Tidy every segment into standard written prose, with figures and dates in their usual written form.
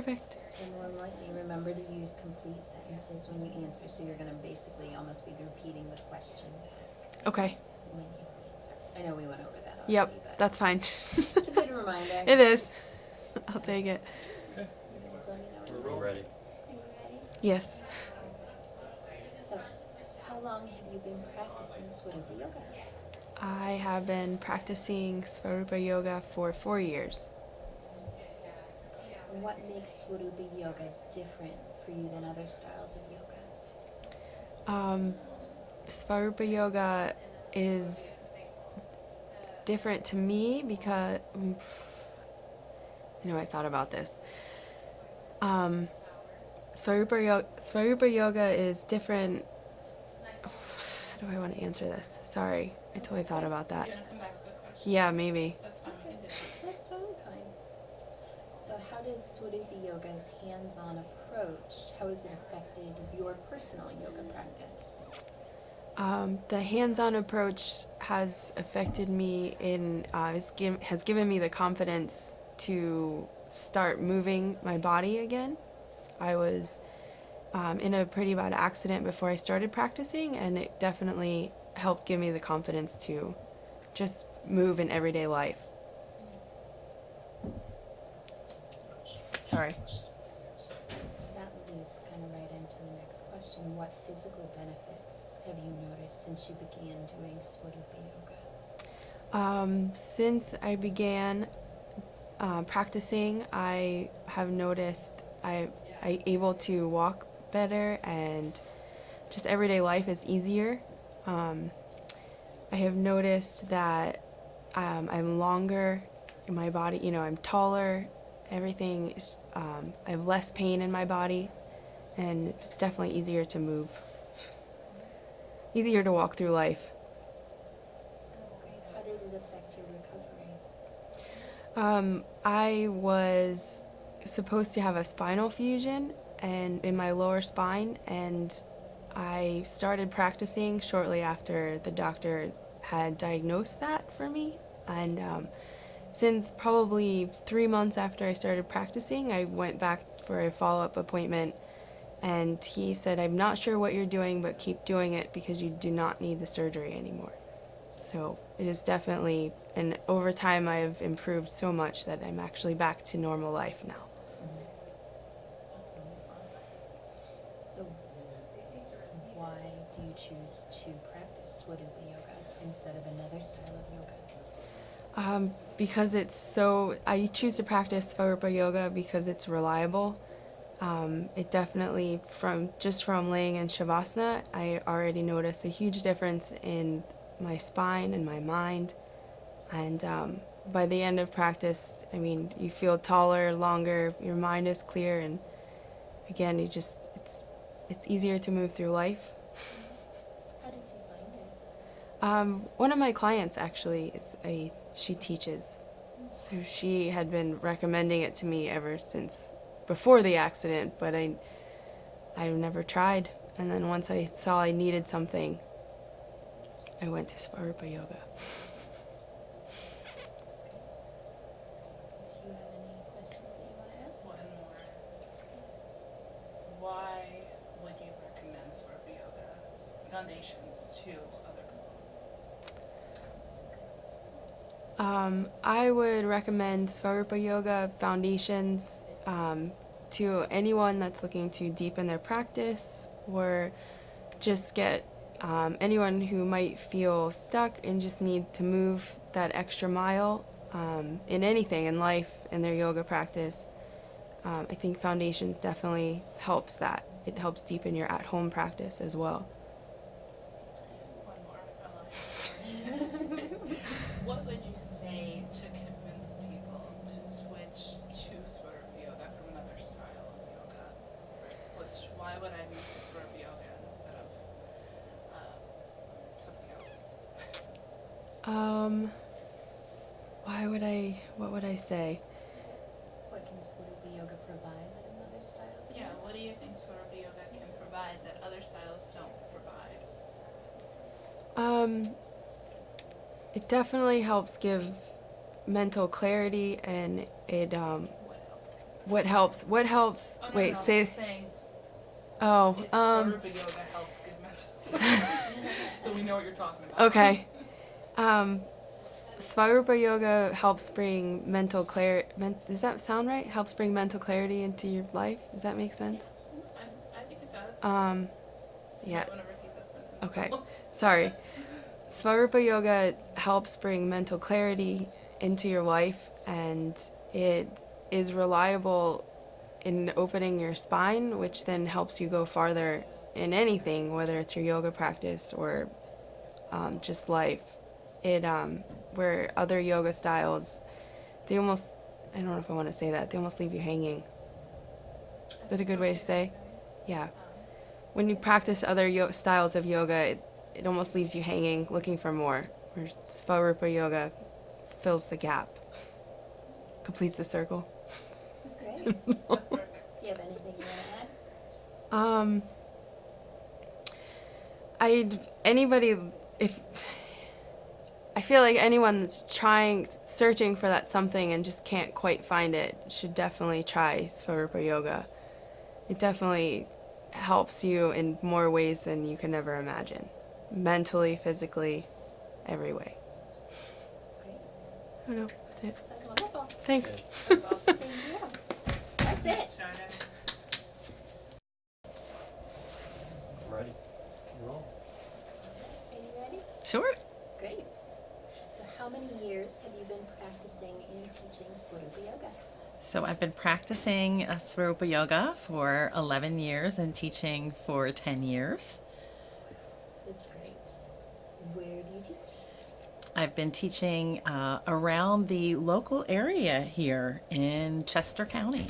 Perfect. And one more thing, remember to use complete sentences when you answer, so you're gonna basically almost be repeating the question Okay. when you answer. I know we went over that already, Yep, but that's fine. it's a good reminder. It is. I'll take it. You guys let me know when We're you're ready. Are you ready? Yes. So, how long have you been practicing Swarupa Yoga? I have been practicing Svarupa Yoga for 4 years. What makes Swarupa Yoga different for you than other styles of yoga? Svarupa Yoga is different to me because I thought about this. Svarupa Yoga is different. How do I want to answer this? Sorry, I totally thought about that. Do you want to come back to the question? Yeah, maybe. That's fine. We can do that. That's totally fine. So how does Swarupa Yoga's hands-on approach, how has it affected your personal yoga practice? The hands-on approach has affected me has given me the confidence to start moving my body again. I was in a pretty bad accident before I started practicing, and it definitely helped give me the confidence to just move in everyday life. Sorry. That leads kind of right into the next question. What physical benefits have you noticed since you began doing Swarupa Yoga? Since I began practicing, I have noticed I able to walk better, and just everyday life is easier. I have noticed that I'm longer in my body. I'm taller. Everything is. I have less pain in my body, and it's definitely easier to move. Easier to walk through life. That's great. How did it affect your recovery? I was supposed to have a spinal fusion and in my lower spine, and I started practicing shortly after the doctor had diagnosed that for me. And since probably 3 months after I started practicing, I went back for a follow-up appointment, and he said, "I'm not sure what you're doing, but keep doing it because you do not need the surgery anymore." So it is definitely, and over time I've improved so much that I'm actually back to normal life now. So why do you choose to practice Swarupa Yoga instead of another style of yoga? Because I choose to practice Svarupa Yoga because it's reliable. It definitely, from laying in Shavasana, I already noticed a huge difference in my spine and my mind. And by the end of practice, you feel taller, longer, your mind is clear, and again, it's easier to move through life. How did you find it? One of my clients actually she teaches. So she had been recommending it to me ever since before the accident, but I've never tried. And then once I saw I needed something, I went to Svarupa Yoga. Do you have any questions that you want to ask? One more. Why would you recommend Svarupa Yoga foundations to other people? I would recommend Svarupa Yoga foundations to anyone that's looking to deepen their practice, or just get anyone who might feel stuck and just need to move that extra mile in anything in life, in their yoga practice. I think foundations definitely helps that. It helps deepen your at-home practice as well. One more. I love it. What would you say to convince people to switch to Svarupa Yoga from another style of yoga? Why would I move to Svarupa Yoga instead of something else? What would I say? What can Swarupa Yoga provide that another style can? Yeah, what do you think Svarupa Yoga can provide that other styles don't provide? It definitely helps give mental clarity, and it What else? What helps? What helps? Oh, no, Wait, no, say. I'm saying Oh, Swarupa yoga helps give mental. So we know what you're talking about. okay. Svarupa yoga helps bring mental clarity. Does that sound right? Helps bring mental clarity into your life. Does that make sense? I think it does. Yeah. I want to repeat this sentence. Okay. Sorry. Svarupa yoga helps bring mental clarity into your life, and it is reliable in opening your spine, which then helps you go farther in anything, whether it's your yoga practice or just life. It where other yoga styles, they almost, I don't know if I want to say that, they almost leave you hanging. Is that a good way to say? Yeah. When you practice other styles of yoga, it almost leaves you hanging, looking for more. Where Svarupa yoga fills the gap, completes the circle. Great. That's perfect. Do you have anything you want to add? Anybody, if I feel like anyone that's searching for that something and just can't quite find it, should definitely try Svarupa yoga. It definitely helps you in more ways than you can ever imagine. Mentally, physically, every way. Great. I don't know. That's it. That's wonderful. Thanks. That's awesome. Thank you. That's Thanks, it. China. I'm ready. Roll. Are you ready? Sure. Great. So how many years have you been practicing and teaching Swarupa yoga? So I've been practicing Svarupa Yoga for 11 years and teaching for 10 years. That's great. Where do you teach? I've been teaching around the local area here in Chester County,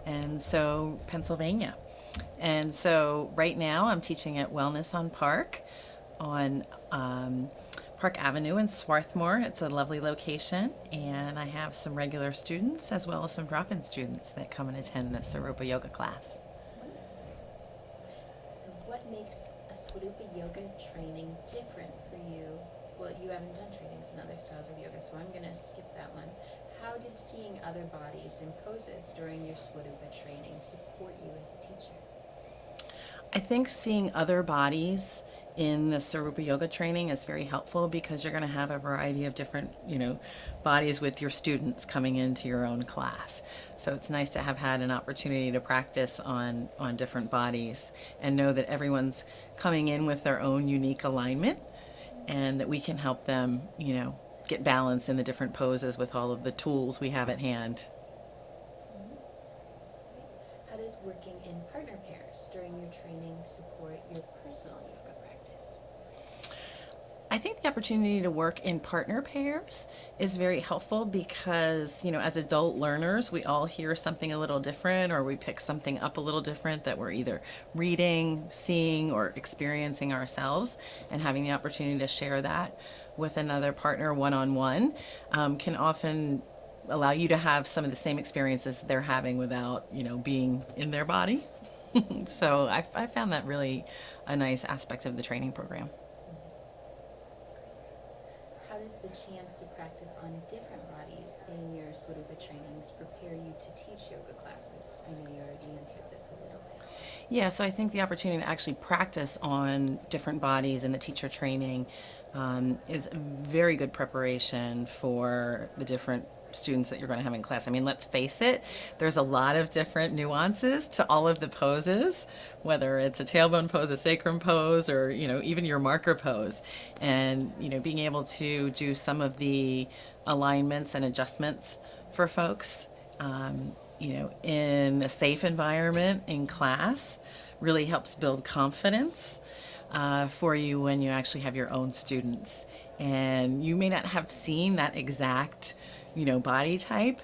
and so Pennsylvania. And so right now I'm teaching at Wellness on Park on Park Avenue in Swarthmore. It's a lovely location, and I have some regular students as well as some drop-in students that come and attend the Svarupa Yoga class. So what makes a Swarupa yoga training different for you? Well, you haven't done trainings in other styles of yoga, so I'm going to skip that one. How did seeing other bodies and poses during your Swarupa training support you as a teacher? I think seeing other bodies in the Svarupa Yoga training is very helpful because you're going to have a variety of different, bodies with your students coming into your own class. So it's nice to have had an opportunity to practice on different bodies and know that everyone's coming in with their own unique alignment and that we can help them, get balance in the different poses with all of the tools we have at hand. How does working in partner pairs during your training support your personal yoga practice? I think the opportunity to work in partner pairs is very helpful because, as adult learners, we all hear something a little different or we pick something up a little different that we're either reading, seeing, or experiencing ourselves, and having the opportunity to share that with another partner one-on-one can often allow you to have some of the same experiences they're having without, being in their body. So I found that really a nice aspect of the training program. How does the chance to practice on different bodies in your Swarupa trainings prepare you to teach yoga classes? I know you already answered this a little bit. Yeah, so I think the opportunity to actually practice on different bodies in the teacher training is a very good preparation for the different students that you're going to have in class. I mean, let's face it, there's a lot of different nuances to all of the poses, whether it's a tailbone pose, a sacrum pose, or, even your marker pose. And, being able to do some of the alignments and adjustments for folks, in a safe environment in class really helps build confidence for you when you actually have your own students. And you may not have seen that exact body type,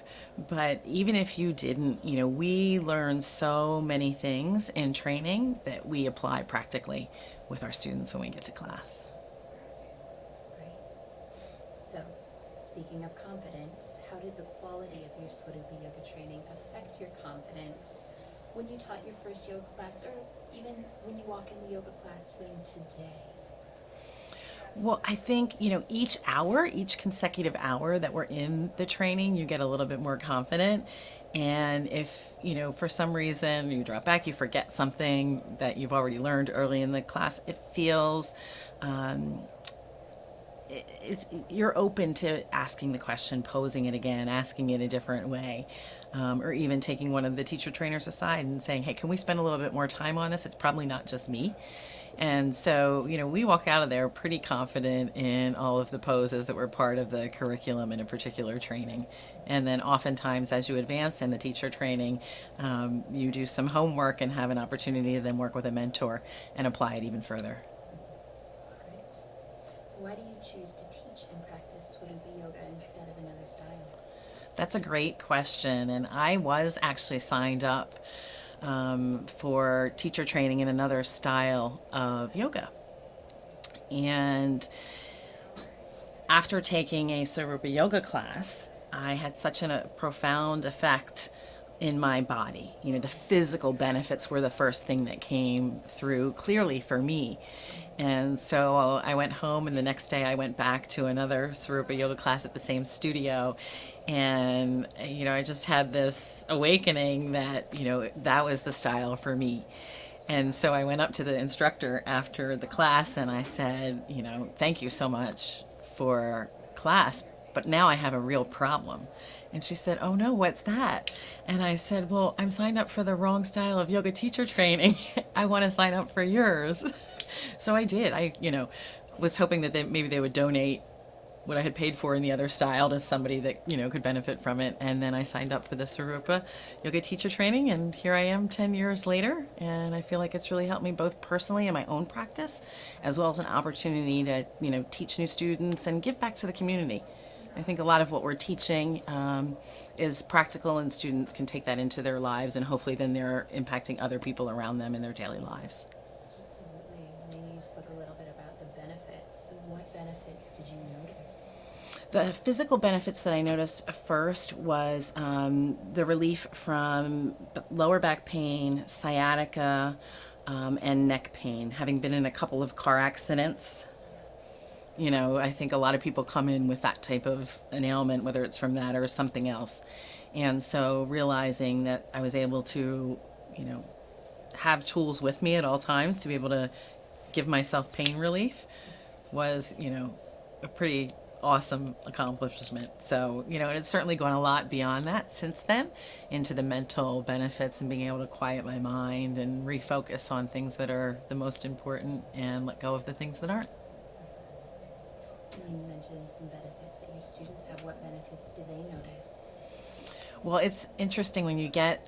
but even if you didn't, we learn so many things in training that we apply practically with our students when we get to class. Right. So, speaking of confidence, how did the quality of your Swarupa yoga training affect your confidence when you taught your first yoga class, or even when you walk in the yoga classroom today? Well, I think, each consecutive hour that we're in the training, you get a little bit more confident. And if, for some reason you drop back, you forget something that you've already learned early in the class, it feels, you're open to asking the question, posing it again, asking it a different way, or even taking one of the teacher trainers aside and saying, hey, can we spend a little bit more time on this? It's probably not just me. And so, we walk out of there pretty confident in all of the poses that were part of the curriculum in a particular training. And then oftentimes as you advance in the teacher training, you do some homework and have an opportunity to then work with a mentor and apply it even further. Great. So why do you choose to teach and practice Swarupa Yoga instead of another style? That's a great question. And I was actually signed up for teacher training in another style of yoga. And after taking a Swarupa Yoga class, I had such a profound effect in my body. The physical benefits were the first thing that came through clearly for me. And so I went home, and the next day I went back to another Swarupa Yoga class at the same studio. And, I just had this awakening that, that was the style for me. And so I went up to the instructor after the class and I said, thank you so much for class, but now I have a real problem. And she said, oh no, what's that? And I said, well, I'm signed up for the wrong style of yoga teacher training. I want to sign up for yours. So I did. I, was hoping that maybe they would donate what I had paid for in the other style to somebody that, could benefit from it. And then I signed up for the Swarupa Yoga teacher training, and here I am 10 years later. And I feel like it's really helped me both personally in my own practice, as well as an opportunity to, teach new students and give back to the community. I think a lot of what we're teaching is practical, and students can take that into their lives, and hopefully then they're impacting other people around them in their daily lives. Absolutely. You spoke a little bit about the benefits. What benefits did you notice? The physical benefits that I noticed first was the relief from lower back pain, sciatica, and neck pain. Having been in a couple of car accidents, I think a lot of people come in with that type of an ailment, whether it's from that or something else. And so realizing that I was able to, have tools with me at all times to be able to give myself pain relief was, a pretty awesome accomplishment. So, and it's certainly gone a lot beyond that since then, into the mental benefits and being able to quiet my mind and refocus on things that are the most important and let go of the things that aren't. You mentioned some benefits that your students have. What benefits do they notice? Well, it's interesting when you get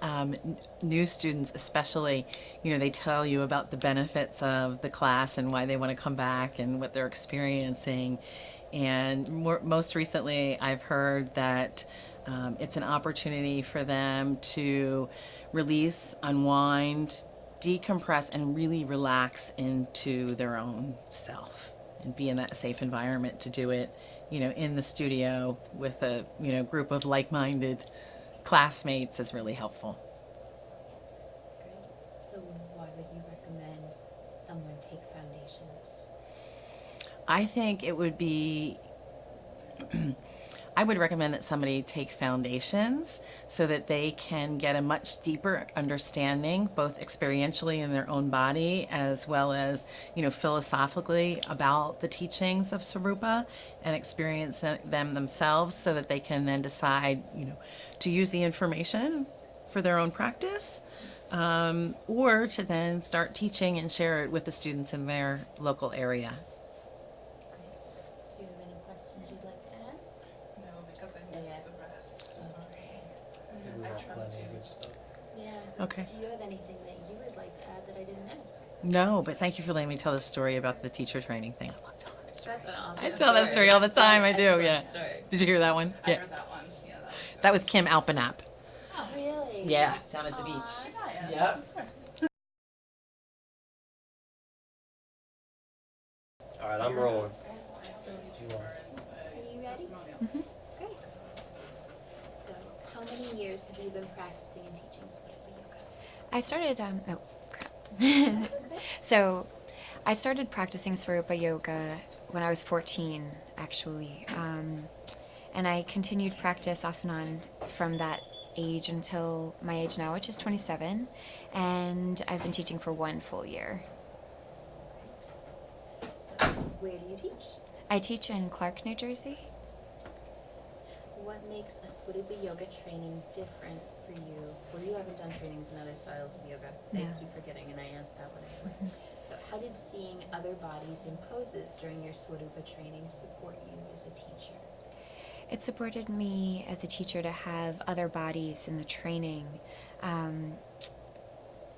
new students, especially, they tell you about the benefits of the class and why they want to come back and what they're experiencing. And most recently, I've heard that it's an opportunity for them to release, unwind, decompress, and really relax into their own self and be in that safe environment to do it, in the studio with a, group of like-minded classmates is really helpful. Great. So why would you recommend someone take foundations? I think it would be, I would recommend that somebody take foundations so that they can get a much deeper understanding, both experientially in their own body, as well as, philosophically about the teachings of Swarupa and experience them themselves so that they can then decide, to use the information for their own practice, or to then start teaching and share it with the students in their local area. Do you have any questions you'd like to add? No, because I missed Yeah. the rest. Sorry. We I have trust plenty of you. good stuff. Yeah. Okay. Do you have anything that you would like to add that I didn't ask? No, but thank you for letting me tell the story about the teacher training thing. I love telling that story. That's an awesome I tell that story all the time. I do, Excellent yeah. story. Did you hear that one? I heard that one. Yeah, that was good. That was Kim Alpenap. Oh, really? Yeah, down at the Aw. beach. Yeah, Yep. of course. All right, I'm rolling. So You are. Are you ready? testimonial. Great. So, how many years have you been practicing and teaching Swarupa Yoga? I started, oh, crap. So, I started practicing Swarupa Yoga when I was 14, actually. And I continued practice off and on from that age until my age now, which is 27, and I've been teaching for 1 full year. So, where do you teach? I teach in Clark, New Jersey. What makes a Swarupa yoga training different for you? Well, you haven't done trainings in other styles of yoga. I No. keep forgetting, and I asked that one anyway. So how did seeing other bodies in poses during your Swarupa training support you as a teacher? It supported me as a teacher to have other bodies in the training.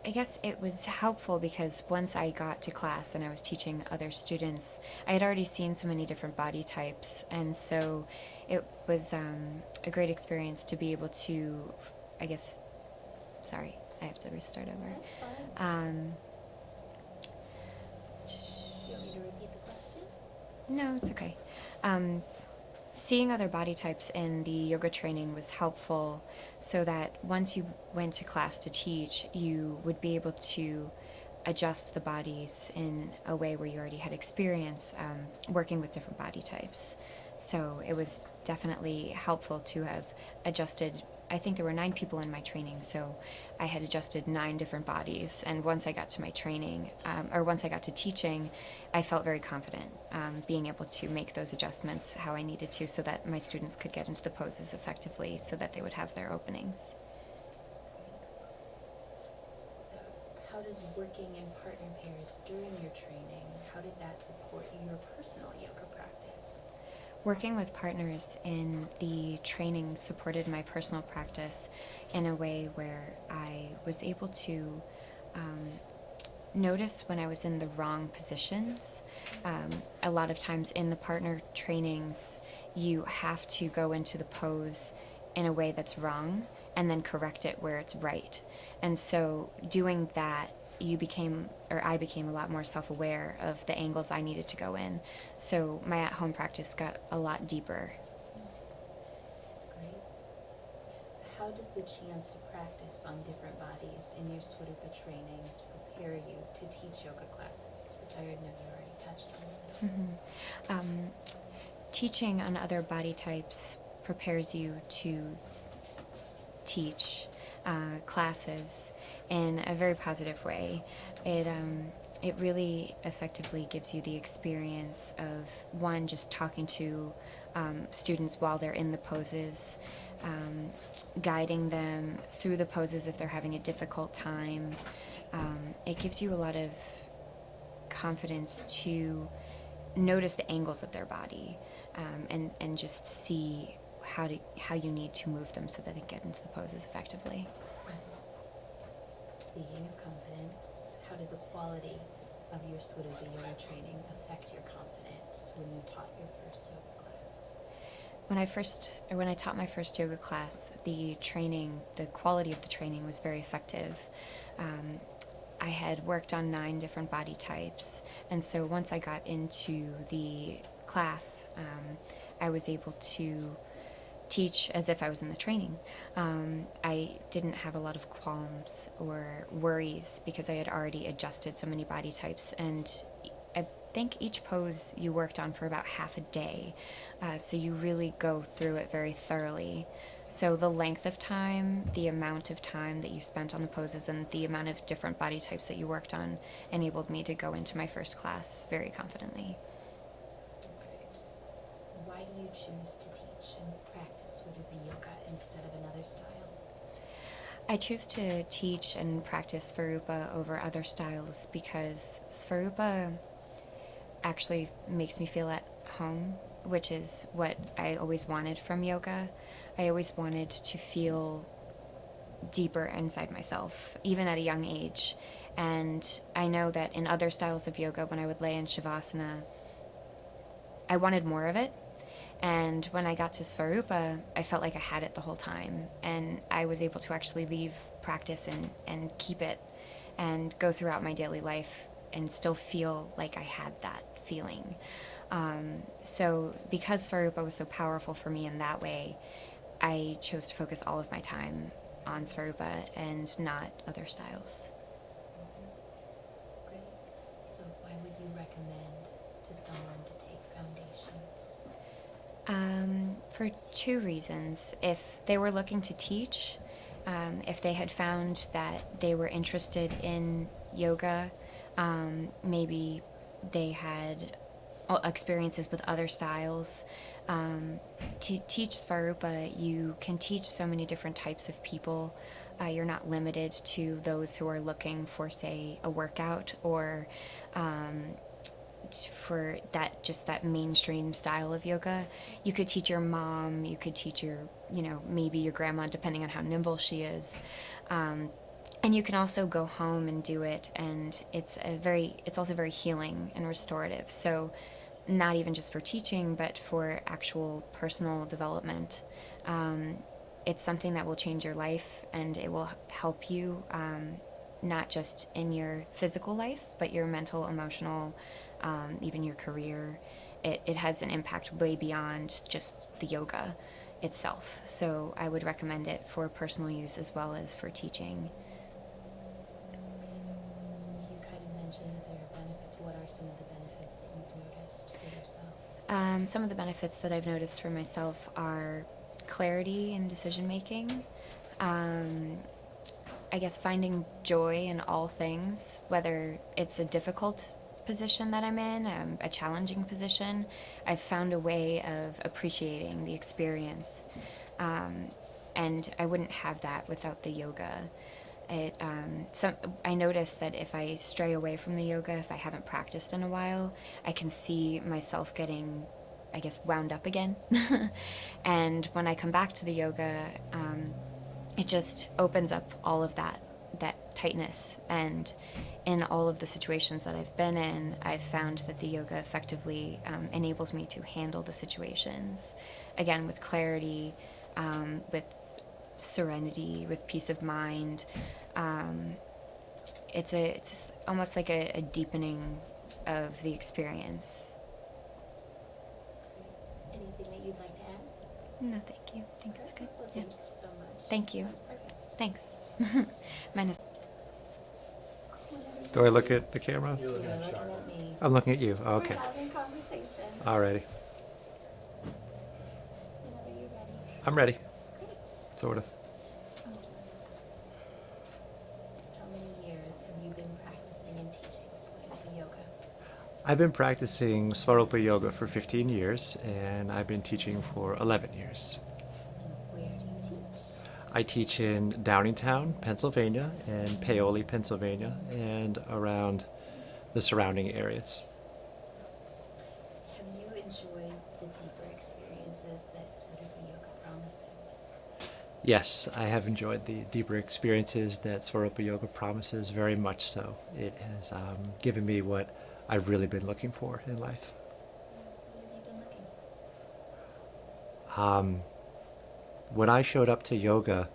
I guess it was helpful because once I got to class and I was teaching other students, I had already seen so many different body types, and so it was a great experience to be able to, I guess, sorry, I have to restart over. That's fine. You want me to repeat the question? No, it's okay. Seeing other body types in the yoga training was helpful so that once you went to class to teach, you would be able to adjust the bodies in a way where you already had experience working with different body types. So it was definitely helpful to have adjusted. I think there were 9 people in my training, so I had adjusted 9 different bodies. And once I got to my training, or once I got to teaching, I felt very confident being able to make those adjustments how I needed to so that my students could get into the poses effectively so that they would have their openings. So how does working in partner pairs during your training, how did that support your personal yoga practice? Working with partners in the training supported my personal practice in a way where I was able to notice when I was in the wrong positions. A lot of times in the partner trainings, you have to go into the pose in a way that's wrong and then correct it where it's right. And so doing that, I became a lot more self-aware of the angles I needed to go in. So my at-home practice got a lot deeper. Great. How does the chance to practice on different bodies in your Swarupa trainings prepare you to teach yoga classes, which I know you already touched on. Teaching on other body types prepares you to teach classes in a very positive way. It really effectively gives you the experience of, one, just talking to students while they're in the poses, guiding them through the poses if they're having a difficult time. It gives you a lot of confidence to notice the angles of their body and just see how you need to move them so that they get into the poses effectively. Speaking of confidence, how did the quality of your Swarupa yoga training affect your confidence when you taught your first yoga class? When I taught my first yoga class, the quality of the training was very effective. I had worked on 9 different body types, and so once I got into the class, I was able to teach as if I was in the training. I didn't have a lot of qualms or worries because I had already adjusted so many body types, and I think each pose you worked on for about half a day, so you really go through it very thoroughly. So the length of time, the amount of time that you spent on the poses, and the amount of different body types that you worked on enabled me to go into my first class very confidently. So great. Why do you choose to teach and practice Swarupa yoga instead of another style? I choose to teach and practice Svarupa over other styles because Svarupa actually makes me feel at home, which is what I always wanted from yoga. I always wanted to feel deeper inside myself, even at a young age. And I know that in other styles of yoga, when I would lay in Shavasana, I wanted more of it. And when I got to Svarupa, I felt like I had it the whole time. And I was able to actually leave practice and keep it and go throughout my daily life and still feel like I had that feeling. So because Svarupa was so powerful for me in that way, I chose to focus all of my time on Svarupa and not other styles. Great. So why would you recommend to someone to take foundations? For 2 reasons. If they were looking to teach, if they had found that they were interested in yoga, maybe they had experiences with other styles. To teach Svarupa, you can teach so many different types of people. You're not limited to those who are looking for, say, a workout or for that mainstream style of yoga. You could teach your mom, you could teach your, maybe your grandma, depending on how nimble she is. And you can also go home and do it, and it's also very healing and restorative. So not even just for teaching, but for actual personal development. It's something that will change your life, and it will help you, not just in your physical life, but your mental, emotional, even your career. It has an impact way beyond just the yoga itself. So I would recommend it for personal use as well as for teaching. You kind of mentioned that there are benefits. What are some of the benefits that you've noticed for yourself? Some of the benefits that I've noticed for myself are clarity in decision making. I guess finding joy in all things, whether it's a difficult position that I'm in, a challenging position. I've found a way of appreciating the experience. And I wouldn't have that without the yoga. I notice that if I stray away from the yoga, if I haven't practiced in a while, I can see myself getting, I guess, wound up again. And when I come back to the yoga, it just opens up all of that tightness. And in all of the situations that I've been in, I've found that the yoga effectively enables me to handle the situations, again, with clarity, with serenity, with peace of mind. It's almost like a deepening of the experience. Anything that you'd like to add? No, thank you. I think it's good. Well, Yeah. thank you so much. Thank you. That's perfect. Thanks. Mine is. Do I look at the camera? You're looking at me. I'm looking at you. Okay. We're having conversation. Alrighty. Whenever you're ready. I'm ready. Great. Sort of. How many years have you been practicing and teaching Svarupa Yoga? I've been practicing Svarupa Yoga for 15 years, and I've been teaching for 11 years. And where do you teach? I teach in Downingtown, Pennsylvania, and Paoli, Pennsylvania, and around the surrounding areas. Have you enjoyed the deeper experiences that Svarupa Yoga promises? Yes, I have enjoyed the deeper experiences that Svarupa Yoga promises, very much so. It has given me what I've really been looking for in life. What have you been looking? When I showed up to yoga,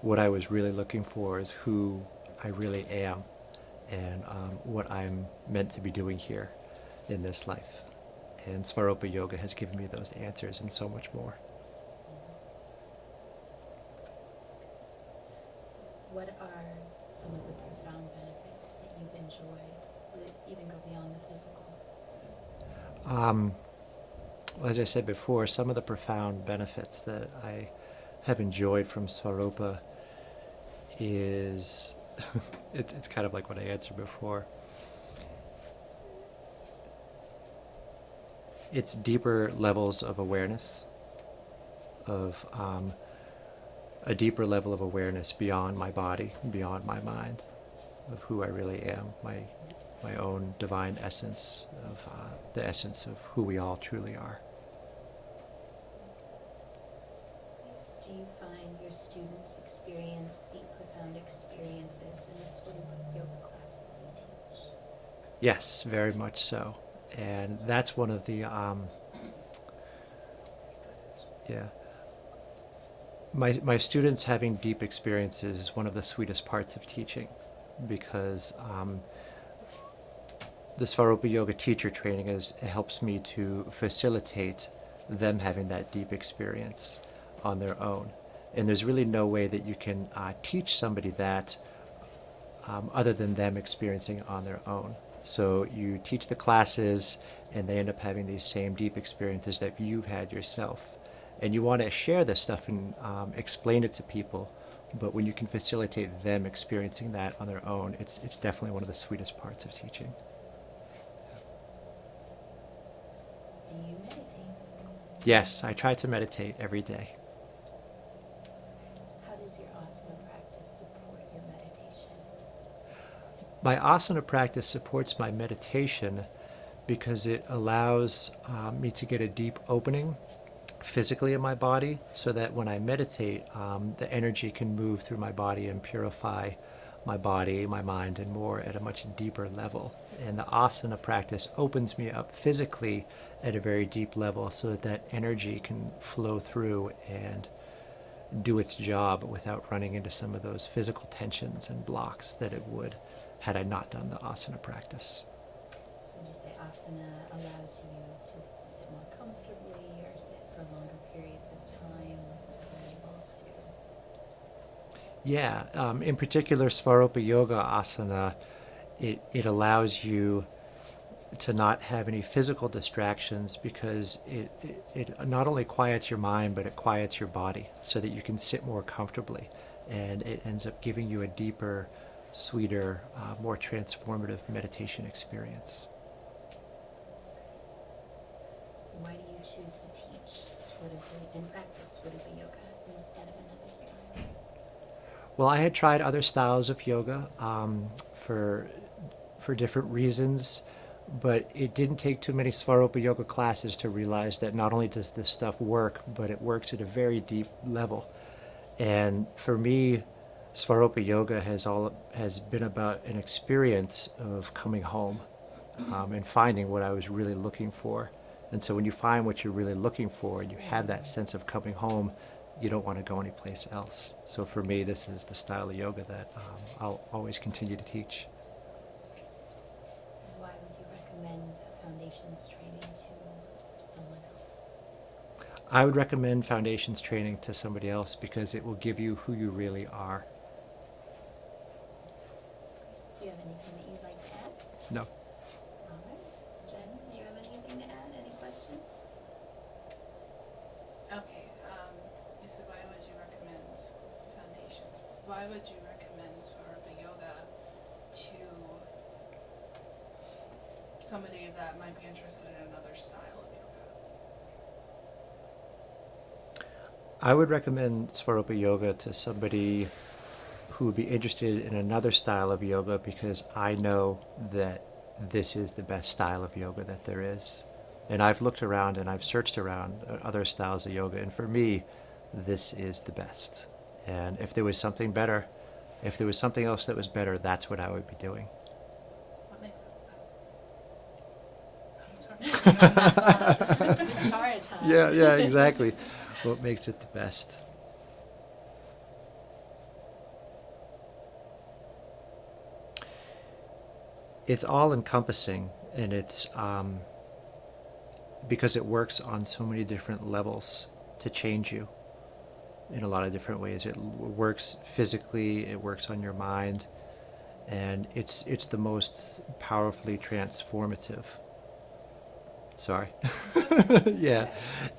what I was really looking for is who I really am and what I'm meant to be doing here in this life. And Svarupa Yoga has given me those answers and so much more. What are some of the profound benefits that you've enjoyed that even go beyond the physical? Well, as I said before, some of the profound benefits that I have enjoyed from Svarupa is, it's kind of like what I answered before. It's deeper levels of awareness, of a deeper level of awareness beyond my body, beyond my mind, of who I really am, my own divine essence, of the essence of who we all truly are. Do you find your students experience deep, profound experiences in the Svarupa Yoga classes you teach? Yes, very much so. And that's one of the, my students having deep experiences is one of the sweetest parts of teaching, because the Svarupa Yoga teacher training it helps me to facilitate them having that deep experience on their own. And there's really no way that you can teach somebody that other than them experiencing it on their own. So you teach the classes and they end up having these same deep experiences that you've had yourself. And you want to share this stuff and explain it to people But when you can facilitate them experiencing that on their own, it's definitely one of the sweetest parts of teaching. Do you meditate? Yes, I try to meditate every day. How does your asana practice support your meditation? My asana practice supports my meditation because it allows me to get a deep opening physically in my body, so that when I meditate, the energy can move through my body and purify my body, my mind, and more at a much deeper level. And the asana practice opens me up physically at a very deep level so that that energy can flow through and do its job without running into some of those physical tensions and blocks that it would had I not done the asana practice. So would you say asana allows you to sit more comfortably or sit for longer periods of time to be able to? Yeah, in particular, Svarupa Yoga Asana, it allows you to not have any physical distractions because it not only quiets your mind, but it quiets your body so that you can sit more comfortably. And it ends up giving you a deeper, sweeter, more transformative meditation experience. Why do you choose to teach Swarupa and practice Swarupa Yoga instead of another style? Well, I had tried other styles of yoga for different reasons, but it didn't take too many Svarupa Yoga classes to realize that not only does this stuff work, but it works at a very deep level. And for me, Svarupa Yoga has been about an experience of coming home and finding what I was really looking for. And so when you find what you're really looking for and you have that sense of coming home, you don't want to go anyplace else. So for me, this is the style of yoga that I'll always continue to teach. Why would you recommend a foundations training to someone else? I would recommend foundations training to somebody else because it will give you who you really are. Do you have anything that you'd like to add? No. All right. Jen, do you have anything to add? Any questions? Okay, you said why would you recommend foundations? Why would you recommend Svarupa Yoga to somebody that might be interested in another style of yoga? I would recommend Svarupa Yoga to somebody who would be interested in another style of yoga because I know that this is the best style of yoga that there is. And I've looked around and I've searched around other styles of yoga, and for me, this is the best. And if there was something better, if there was something else that was better, that's what I would be doing. What makes it the best? I'm sorry. Vichara time. Yeah, exactly. What makes it the best? It's all encompassing, and it's because it works on so many different levels to change you in a lot of different ways. It works physically, it works on your mind, and it's the most powerfully transformative. Sorry. Yeah.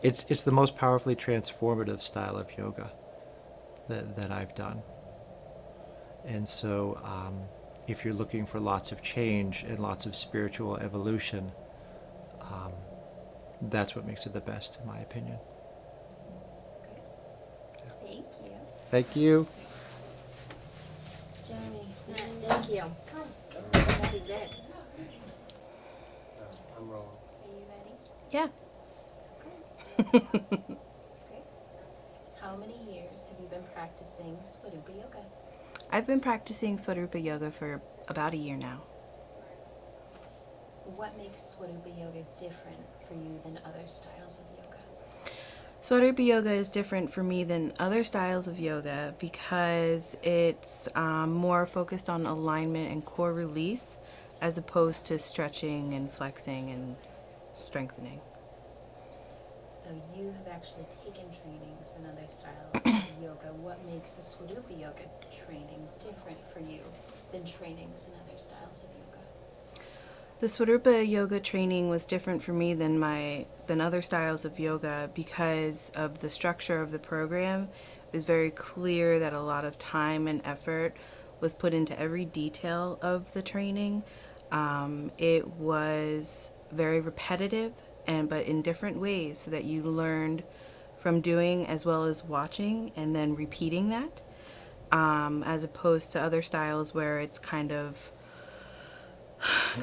It's the most powerfully transformative style of yoga that I've done. And so if you're looking for lots of change and lots of spiritual evolution, that's what makes it the best, in my opinion. Thank you. Thank you. Jeremy, Matt, thank you. That is it. I'm rolling. Are you ready? Yeah. Great. How many years have you been practicing Swarupa Yoga? I've been practicing Swarupa Yoga for about a year now. What makes Swarupa Yoga different for you than other styles of yoga? Swarupa Yoga is different for me than other styles of yoga because it's more focused on alignment and core release as opposed to stretching and flexing and strengthening. So you have actually taken trainings in other styles of yoga. What makes a Swarupa Yoga training different for you than trainings in other styles of yoga? The Swarupa Yoga training was different for me than other styles of yoga because of the structure of the program. was very clear that a lot of time and effort was put into every detail of the training. It was very repetitive, but in different ways, so that you learned from doing as well as watching and then repeating that, as opposed to other styles where it's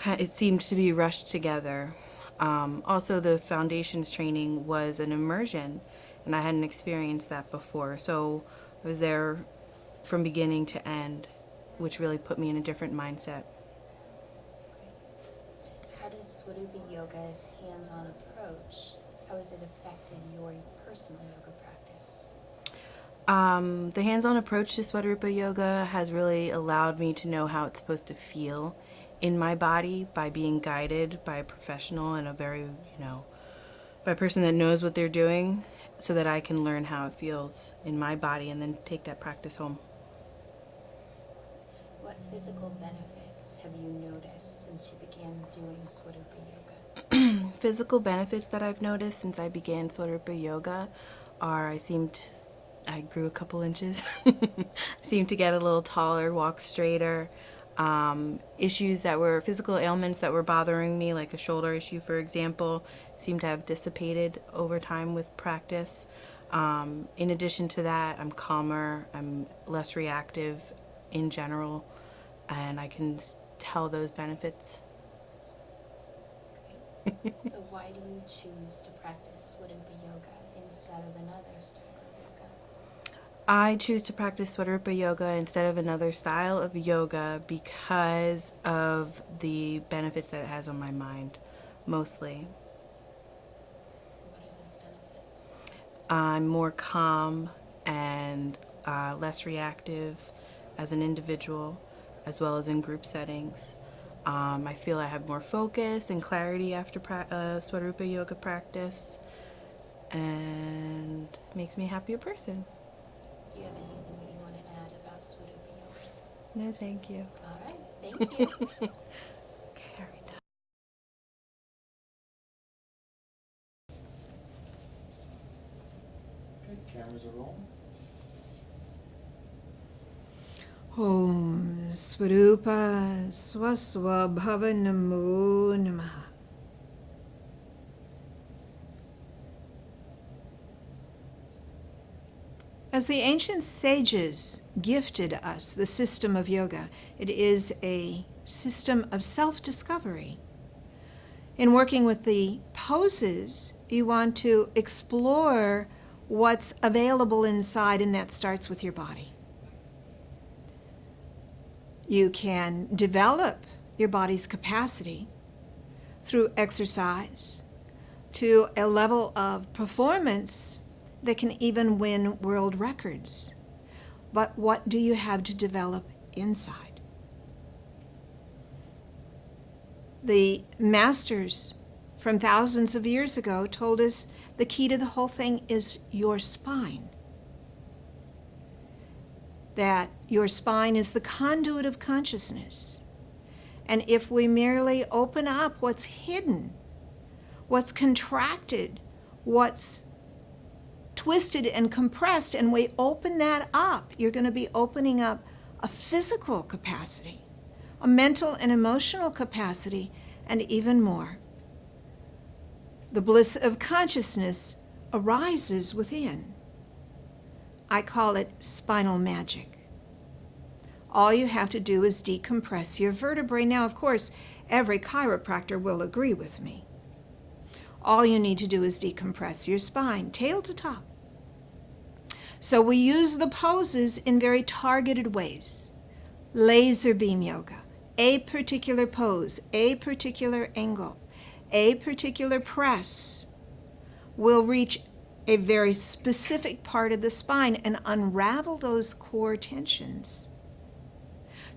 it seemed to be rushed together. Also, the foundations training was an immersion, and I hadn't experienced that before. So I was there from beginning to end, which really put me in a different mindset. How does Swarupa Yoga's hands-on approach, how has it affected your personal yoga practice? The hands-on approach to Swarupa Yoga has really allowed me to know how it's supposed to feel in my body by being guided by a professional and by a person that knows what they're doing, so that I can learn how it feels in my body and then take that practice home. What physical benefits have you noticed since you began doing Swarupa Yoga? Physical benefits that I've noticed since I began Swarupa Yoga are I grew a couple inches, seemed to get a little taller, walk straighter. Physical ailments that were bothering me, like a shoulder issue, for example, seem to have dissipated over time with practice. In addition to that, I'm calmer, I'm less reactive in general, and I can tell those benefits. So why do you choose to practice Swarupa Yoga instead of another style of yoga? I choose to practice Swarupa Yoga instead of another style of yoga because of the benefits that it has on my mind, mostly. What are those benefits? I'm more calm and less reactive as an individual, as well as in group settings. I feel I have more focus and clarity after Swarupa Yoga practice, and makes me a happier person. Do you have anything that you want to add about Swarupa Yoga? No, thank you. All right, thank you. Okay, all right. Okay, cameras are rolling. Om Swarupa Swaswabhava Namo Namaha. As the ancient sages gifted us the system of yoga, it is a system of self-discovery. In working with the poses, you want to explore what's available inside, and that starts with your body. You can develop your body's capacity through exercise to a level of performance that can even win world records. But what do you have to develop inside? The masters from thousands of years ago told us the key to the whole thing is your spine. That your spine is the conduit of consciousness. And if we merely open up what's hidden, what's contracted, what's twisted and compressed, and we open that up, you're going to be opening up a physical capacity, a mental and emotional capacity, and even more. The bliss of consciousness arises within. I call it spinal magic. All you have to do is decompress your vertebrae. Now, of course, every chiropractor will agree with me. All you need to do is decompress your spine, tail to top. So we use the poses in very targeted ways. Laser beam yoga, a particular pose, a particular angle, a particular press will reach a very specific part of the spine and unravel those core tensions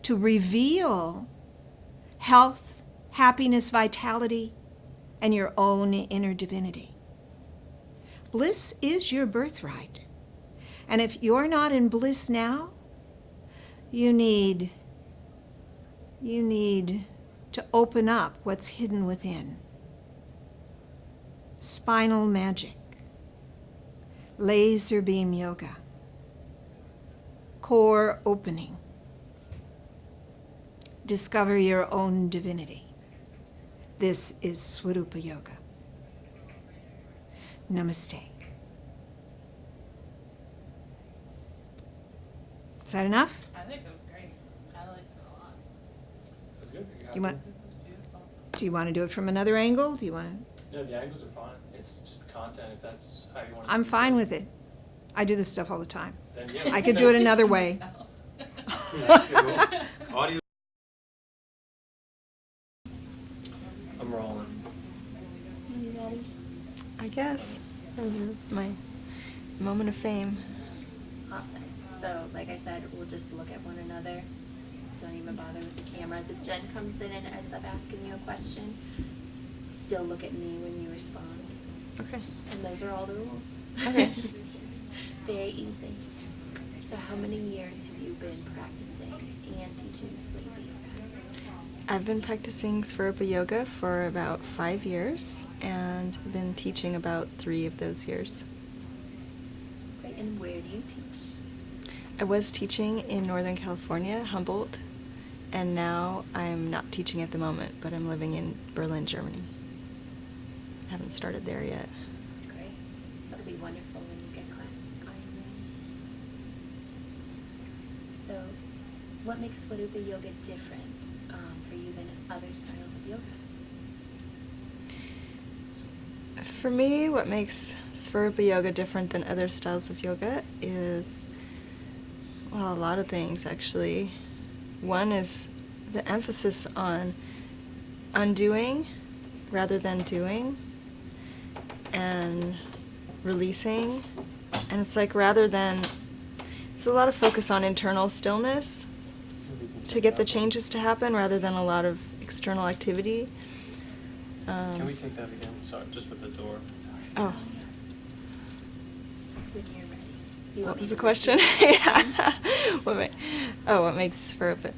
to reveal health, happiness, vitality, and your own inner divinity. Bliss is your birthright. And if you're not in bliss now, you need to open up what's hidden within. Spinal magic. Laser beam yoga. core opening. Discover your own divinity. This is Swarupa Yoga. Namaste. Is that enough? I think it was great. I liked it a lot. That's good. Do you want, It was beautiful. do you want to do it from another angle? Do you want to? No, the angles are fine. It's just the content, if that's how you want to. I'm fine with it. I do this stuff all the time. Then, yeah, I could do it another way. Audio. I'm rolling. I guess. That was my moment of fame. Awesome. So, like I said, we'll just look at one another. Don't even bother with the cameras. If Jen comes in and ends up asking you a question, still look at me when you respond. Okay. And those are all the rules. Okay. Very easy. So how many years have you been practicing and teaching Swarupa Yoga? I've been practicing Svarupa Yoga for about 5 years and been teaching about 3 of those years. Great. And where do you teach? I was teaching in Northern California, Humboldt, and now I'm not teaching at the moment, but I'm living in Berlin, Germany. Haven't started there yet. Great. That'll be wonderful when you get classes going then. So, what makes Swarupa Yoga different for you than other styles of yoga? For me, what makes Svarupa Yoga different than other styles of yoga is, well, a lot of things actually. One is the emphasis on undoing rather than doing, and releasing. And it's like it's a lot of focus on internal stillness to get the changes to happen rather than a lot of external activity. Can we take that again? Sorry, just with the door. Oh, When you're ready. You want what me was to the question? repeat? Yeah. What makes Svarupa?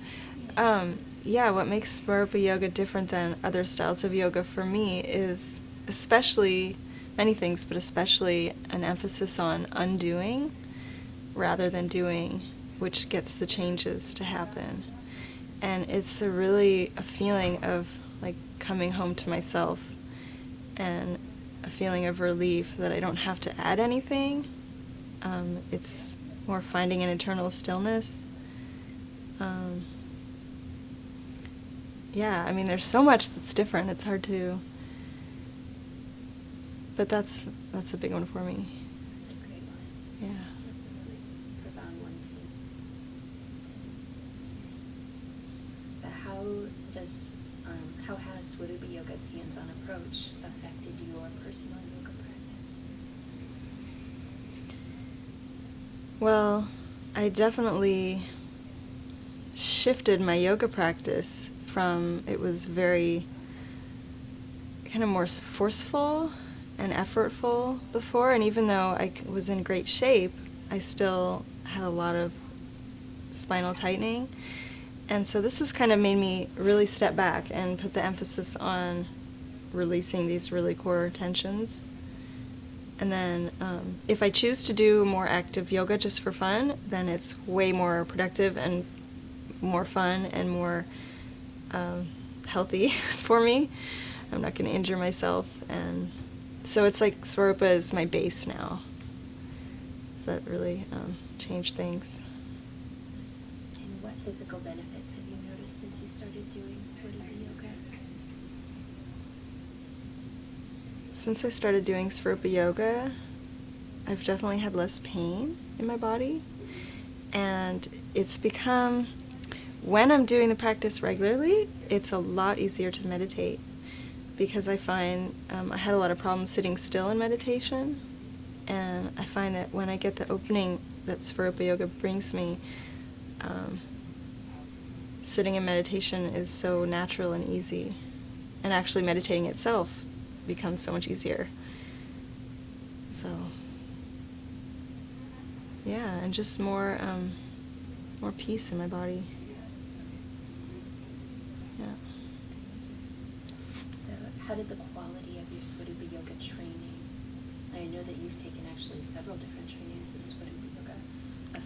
What makes Svarupa Yoga different than other styles of yoga for me is especially, many things, but especially an emphasis on undoing rather than doing, which gets the changes to happen. And it's a feeling of like coming home to myself and a feeling of relief that I don't have to add anything. It's more finding an internal stillness. There's so much that's different. It's hard to, but that's a big one for me. That's a great one. Yeah. That's a really profound one too. But how has Swarupa Yoga's hands-on approach affected your personal yoga practice? Well, I definitely shifted my yoga practice from, it was very kind of more forceful and effortful before, and even though I was in great shape, I still had a lot of spinal tightening. And so this has kind of made me really step back and put the emphasis on releasing these really core tensions. And then if I choose to do more active yoga just for fun, then it's way more productive and more fun and more healthy for me. I'm not going to injure myself. And so it's like Svarupa is my base now. So that really changed things. And what physical benefits have you noticed since you started doing Swarupa Yoga? Since I started doing Svarupa Yoga, I've definitely had less pain in my body. And it's become, when I'm doing the practice regularly, it's a lot easier to meditate, because I find I had a lot of problems sitting still in meditation, and I find that when I get the opening that Svarupa Yoga brings me, sitting in meditation is so natural and easy, and actually meditating itself becomes so much easier. So, yeah, and just more peace in my body. Yeah. So how did the quality of your Swarupa Yoga training, I know that you've taken actually several different trainings in Swarupa Yoga,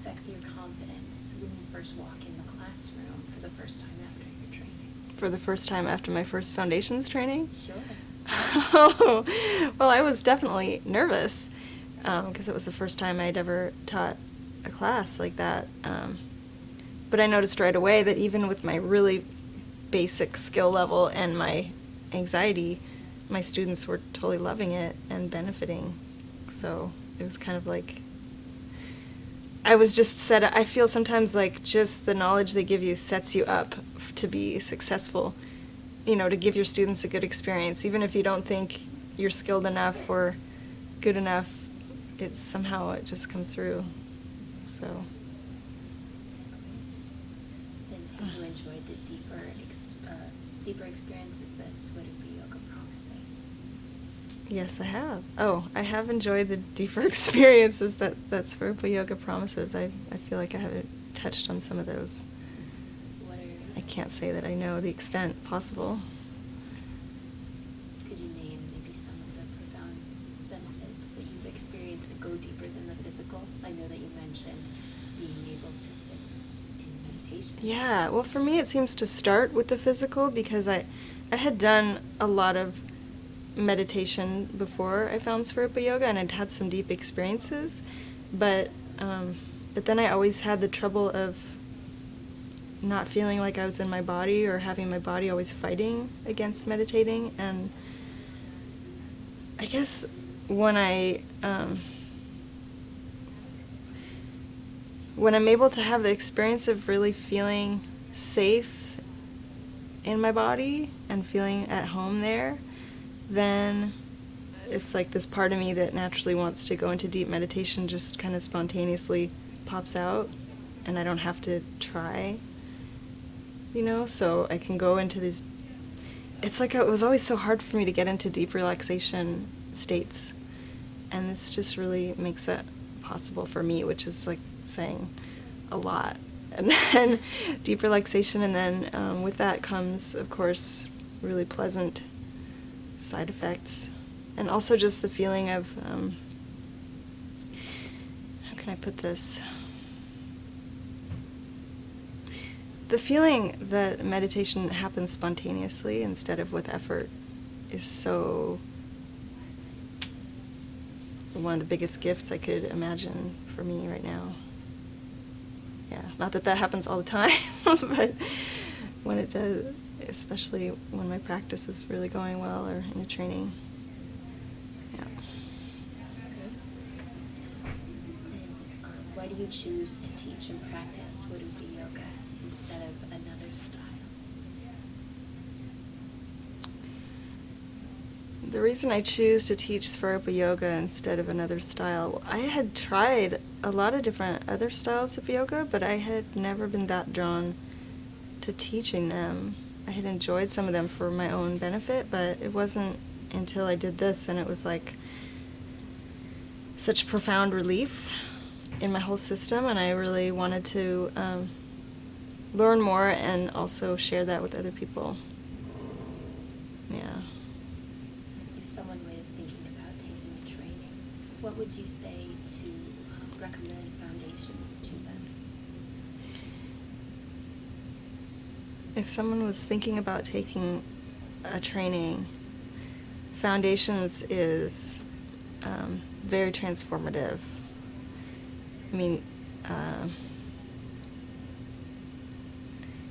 affect your confidence when you first walk in the classroom for the first time after your training? For the first time after my first foundations training? Sure. Oh, well, I was definitely nervous because it was the first time I'd ever taught a class like that. But I noticed right away that even with my really basic skill level and my anxiety, my students were totally loving it and benefiting. So it was kind of like, I was just set, I feel sometimes like just the knowledge they give you sets you up to be successful, you know, to give your students a good experience. Even if you don't think you're skilled enough or good enough, it just comes through. So. And have you enjoyed the deeper experiences that Swarupa Yoga promises? Yes, I have. Oh, I have enjoyed the deeper experiences that Swarupa Yoga promises. I feel like I haven't touched on some of those. What are, I can't say that I know the extent possible. could you name maybe some of the profound benefits that you've experienced that go deeper than the physical? I know that you mentioned being able to sit in meditation. Yeah, well, for me, it seems to start with the physical because I had done a lot of meditation before I found Swarupa Yoga, and I'd had some deep experiences, but then I always had the trouble of not feeling like I was in my body or having my body always fighting against meditating. And I guess when I'm able to have the experience of really feeling safe in my body and feeling at home there, then it's like this part of me that naturally wants to go into deep meditation just kind of spontaneously pops out, and I don't have to try, you know, so I can go into these, it's like it was always so hard for me to get into deep relaxation states, and this just really makes that possible for me, which is like saying a lot. And then deep relaxation, and then with that comes, of course, really pleasant side effects, and also just the feeling of, how can I put this? The feeling that meditation happens spontaneously instead of with effort is so one of the biggest gifts I could imagine for me right now. Yeah, not that happens all the time, but when it does, especially when my practice is really going well or in a training. Yeah. And why do you choose to teach and practice Swarupa Yoga instead of another style? The reason I choose to teach Swarupa Yoga instead of another style, I had tried a lot of different other styles of yoga, but I had never been that drawn to teaching them. I had enjoyed some of them for my own benefit, but it wasn't until I did this, and it was like such profound relief in my whole system, and I really wanted to learn more and also share that with other people. Yeah. If someone was thinking about taking a training, what would you say to recommend foundations to them? If someone was thinking about taking a training, Foundations is very transformative. I mean,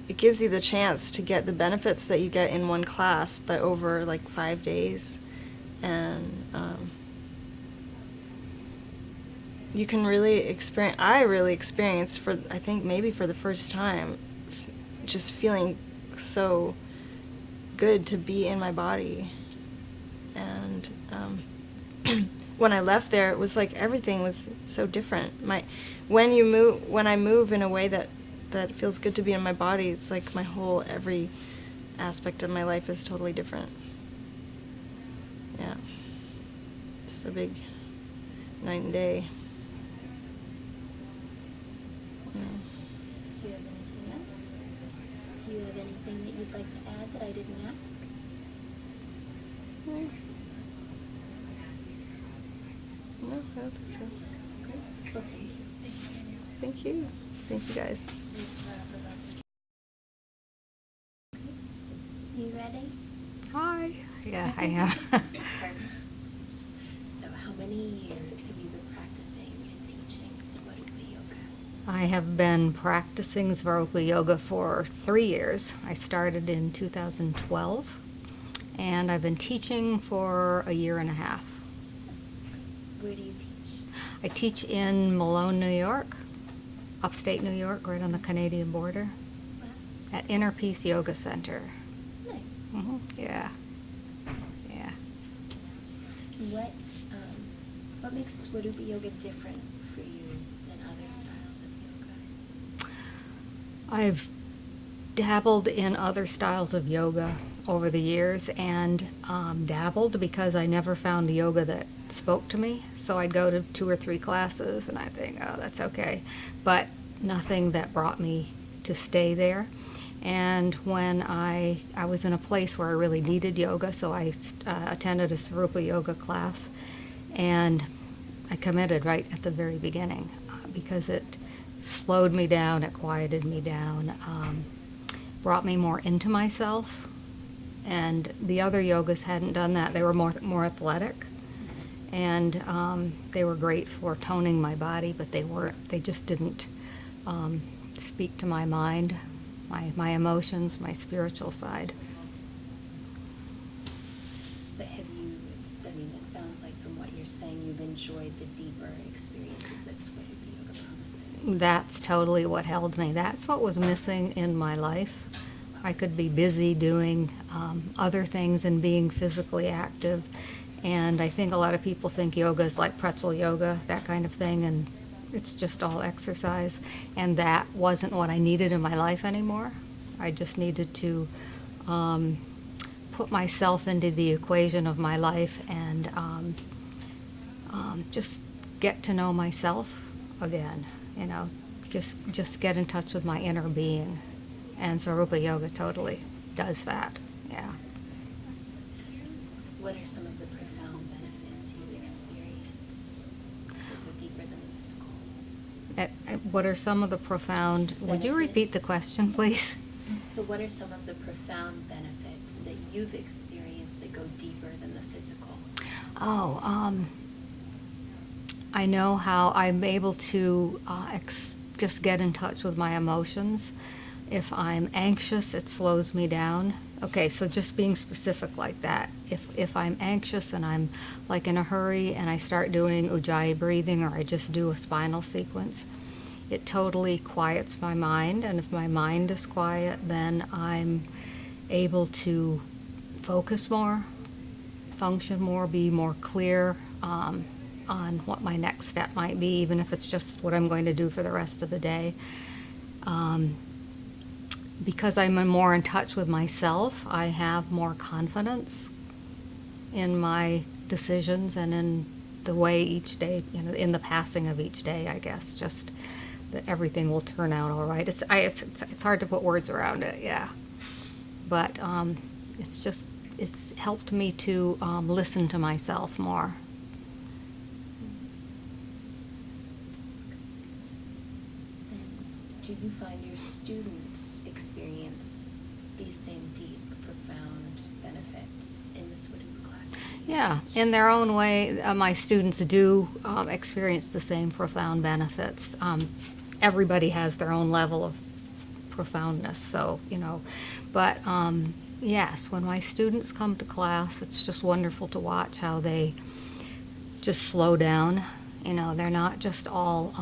it gives you the chance to get the benefits that you get in one class, but over like 5 days. And you can really experience, I really experienced I think maybe for the first time, just feeling so good to be in my body. And when I left there, it was like everything was so different. When I move in a way that feels good to be in my body, it's like every aspect of my life is totally different. Yeah. It's a big night and day. Yeah. Do you have anything else? Do you have anything that you'd like to add that I didn't ask? No, I don't think so. Great. Well, thank you. Thank you. Thank you guys. You ready? Hi. Yeah, I am. So how many years have you been practicing and teaching Swarupa Yoga? I have been practicing Svarupa Yoga for 3 years. I started in 2012, and I've been teaching for a year and a half. Where do you teach? I teach in Malone, New York, upstate New York, right on the Canadian border, at Inner Peace Yoga Center. Nice. Yeah. Yeah. What makes Swarupa Yoga different for you than other styles of yoga? I've dabbled in other styles of yoga over the years, and dabbled because I never found a yoga that spoke to me. So I'd go to 2 or 3 classes and I think, oh, that's okay. But nothing that brought me to stay there. And when I was in a place where I really needed yoga, so I attended a Svarupa Yoga class, and I committed right at the very beginning because it slowed me down, it quieted me down, brought me more into myself. And the other yogas hadn't done that. They were more athletic, and they were great for toning my body, but they just didn't speak to my mind, my emotions, my spiritual side. So have you, it sounds like from what you're saying, you've enjoyed the deeper experiences that Swarupa Yoga promises. That's totally what held me. That's what was missing in my life. I could be busy doing other things and being physically active. And I think a lot of people think yoga is like pretzel yoga, that kind of thing, and it's just all exercise. And that wasn't what I needed in my life anymore. I just needed to put myself into the equation of my life and just get to know myself again, just get in touch with my inner being. And Svarupa Yoga totally does that, yeah. What are some of the profound benefits you've experienced that go deeper than the physical? What are some of the profound, would you repeat the question, please? So what are some of the profound benefits that you've experienced that go deeper than the physical? I know how I'm able to just get in touch with my emotions. If I'm anxious, it slows me down. Okay, so just being specific like that. If I'm anxious and I'm like in a hurry and I start doing Ujjayi breathing, or I just do a spinal sequence, it totally quiets my mind. And if my mind is quiet, then I'm able to focus more, function more, be more clear on what my next step might be, even if it's just what I'm going to do for the rest of the day. Because I'm more in touch with myself, I have more confidence in my decisions and in the way each day, in the passing of each day, I guess, just that everything will turn out all right. It's hard to put words around it, yeah. But it's helped me to listen to myself more. And do you find your students experience these same deep, profound benefits in the Swarupa classes? Yeah, in their own way, my students do experience the same profound benefits. Everybody has their own level of profoundness, so, but yes, when my students come to class, it's just wonderful to watch how they just slow down. They're not just all,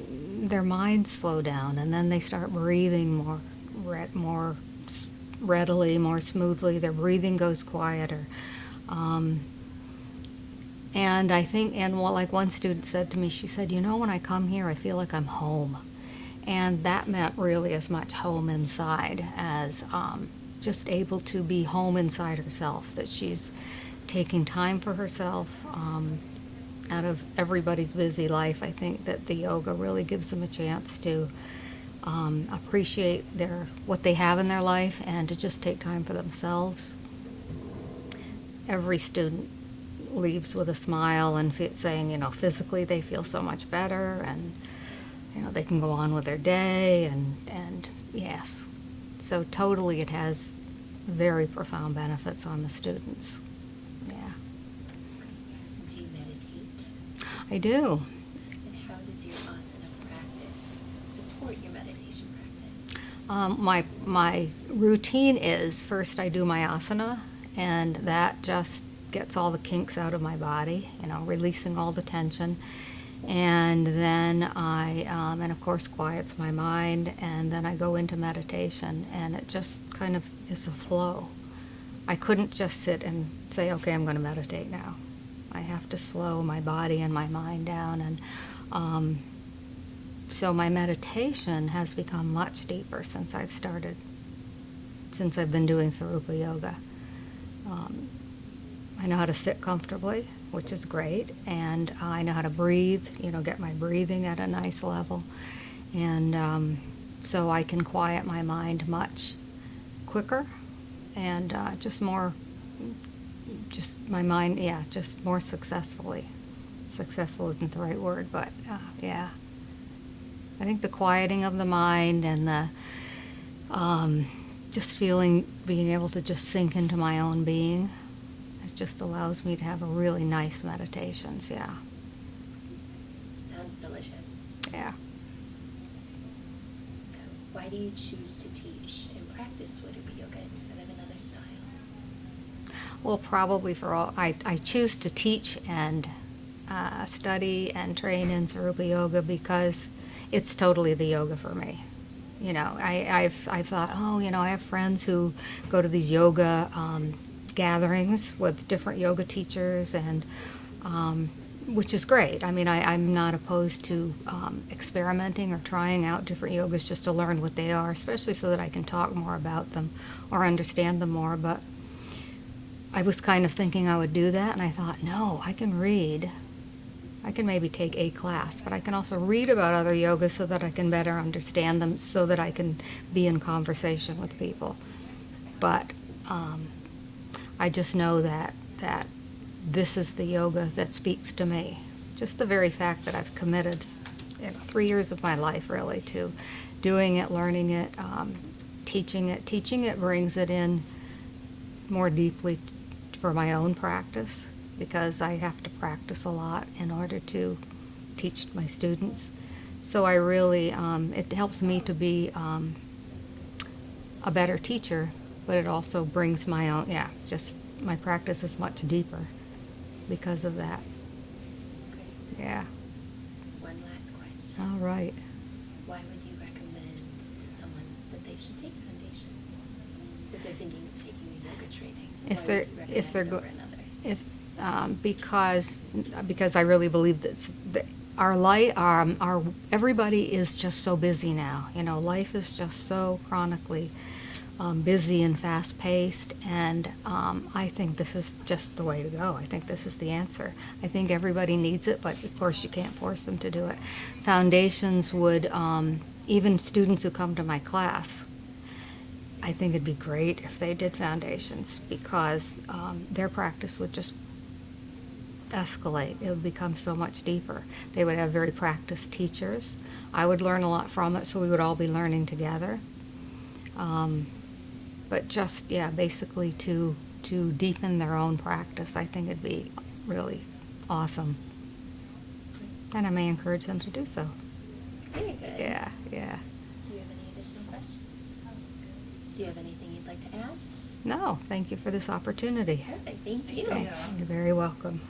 their minds slow down, and then they start breathing more readily, more smoothly. Their breathing goes quieter. And I think, like one student said to me, she said, when I come here, I feel like I'm home. And that meant really as much home inside as just able to be home inside herself, that she's taking time for herself. Out of everybody's busy life, I think that the yoga really gives them a chance to appreciate what they have in their life and to just take time for themselves. Every student leaves with a smile and saying, physically they feel so much better, and they can go on with their day, and yes. So totally it has very profound benefits on the students. Yeah. Do you meditate? I do. And how does your asana practice support your meditation practice? My routine is first I do my asana, and that just gets all the kinks out of my body, releasing all the tension. And then and of course quiets my mind, and then I go into meditation, and it just kind of is a flow. I couldn't just sit and say, okay, I'm going to meditate now. I have to slow my body and my mind down, and so my meditation has become much deeper since I've been doing Sarupa Yoga. I know how to sit comfortably, which is great, and I know how to breathe, get my breathing at a nice level, and so I can quiet my mind much quicker, and just more successfully. Successful isn't the right word, but yeah. I think the quieting of the mind and the being able to just sink into my own being, it just allows me to have a really nice meditations, yeah. Sounds delicious. Yeah. So why do you choose to teach and practice Swarupa Yoga instead of another style? Well, probably I choose to teach and study and train in Sarupa Yoga because it's totally the yoga for me. I've thought, I have friends who go to these yoga gatherings with different yoga teachers, and which is great. I mean, I'm not opposed to experimenting or trying out different yogas just to learn what they are, especially so that I can talk more about them or understand them more. But I was kind of thinking I would do that, and I thought, no, I can read. I can maybe take a class, but I can also read about other yogas so that I can better understand them, so that I can be in conversation with people. But I just know that this is the yoga that speaks to me. Just the very fact that I've committed 3 years of my life, really, to doing it, learning it, teaching it. Teaching it brings it in more deeply for my own practice, because I have to practice a lot in order to teach my students. So I really, it helps me to be a better teacher, but it also brings my own, just my practice is much deeper because of that. Yeah. One last question. All right. Why would you recommend to someone that they should take foundations if they're thinking of taking a yoga training? If Why they're would you recommend if they're it go- over another? because I really believe that our life, everybody is just so busy now. Life is just so chronically busy and fast-paced, and I think this is just the way to go. I think this is the answer. I think everybody needs it, but of course you can't force them to do it. Foundations would, even students who come to my class, I think it'd be great if they did foundations, because their practice would just escalate. It would become so much deeper. They would have very practiced teachers. I would learn a lot from it, so we would all be learning together. But just, basically to deepen their own practice, I think it'd be really awesome. And I may encourage them to do so. Very good. Yeah. Do you have any additional questions? Do you have anything you'd like to add? No, thank you for this opportunity. Perfect. Thank you. Okay, you're very welcome.